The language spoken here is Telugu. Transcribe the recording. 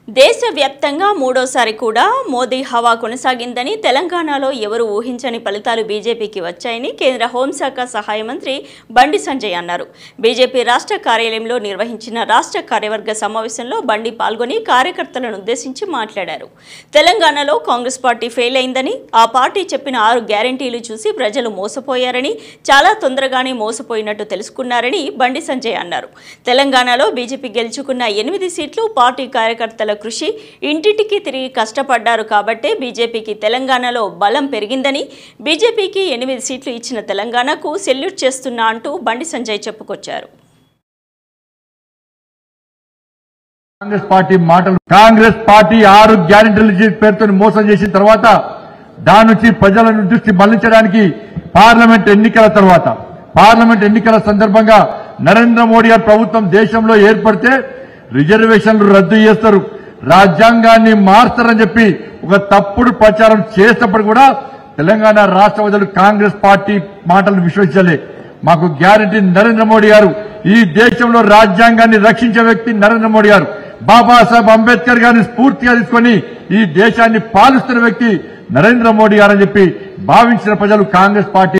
దేశవ్యాప్తంగా మూడోసారి కూడా మోదీ హవా కొనసాగిందని తెలంగాణలో ఎవరు ఊహించని ఫలితాలు బీజేపీకి వచ్చాయని కేంద్ర హోంశాఖ సహాయ మంత్రి బండి సంజయ్ అన్నారు. బీజేపీ రాష్ట్ర కార్యాలయంలో నిర్వహించిన రాష్ట్ర కార్యవర్గ సమావేశంలో బండి పాల్గొని కార్యకర్తలను ఉద్దేశించి మాట్లాడారు. తెలంగాణలో కాంగ్రెస్ పార్టీ ఫెయిల్ అయిందని, ఆ పార్టీ చెప్పిన 6 గ్యారెంటీలు చూసి ప్రజలు మోసపోయారని, చాలా తొందరగానే మోసపోయినట్టు తెలుసుకున్నారని బండి సంజయ్ అన్నారు. తెలంగాణలో బీజేపీ గెలుచుకున్న 8 సీట్లు పార్టీ కార్యకర్తల కృషి, ఇంటింటికి తిరిగి కష్టపడ్డారు కాబట్టే బీజేపీకి తెలంగాణలో బలం పెరిగిందని, బీజేపీకి 8 సీట్లు ఇచ్చిన తెలంగాణకు సెల్యూట్ చేస్తున్నా అంటూ బండి సంజయ్ చెప్పుకొచ్చారు. కాంగ్రెస్ పార్టీ 6 గ్యారెంటీల పేరుతో మోసం చేసిన తర్వాత దాని నుంచి ప్రజల దృష్టి మళ్లించడానికి పార్లమెంట్ ఎన్నికల సందర్భంగా నరేంద్ర మోడీ గారి ప్రభుత్వం దేశంలో ఏర్పడితే రిజర్వేషన్లు రద్దు చేస్తారు, రాజ్యాంగాన్ని మార్చారని చెప్పి ఒక తప్పుడు ప్రచారం చేసినప్పుడు కూడా తెలంగాణ రాష్ట్ర ప్రజలు కాంగ్రెస్ పార్టీ మాటలు విశ్వసించలే. మాకు గ్యారెంటీ నరేంద్ర మోడీ గారు, ఈ దేశంలో రాజ్యాంగాన్ని రక్షించే వ్యక్తి నరేంద్ర మోడీ గారు, బాబాసాహెబ్ అంబేద్కర్ గారిని స్ఫూర్తిగా తీసుకుని ఈ దేశాన్ని పాలిస్తున్న వ్యక్తి నరేంద్ర మోడీ గారని చెప్పి భావించిన ప్రజలు కాంగ్రెస్ పార్టీ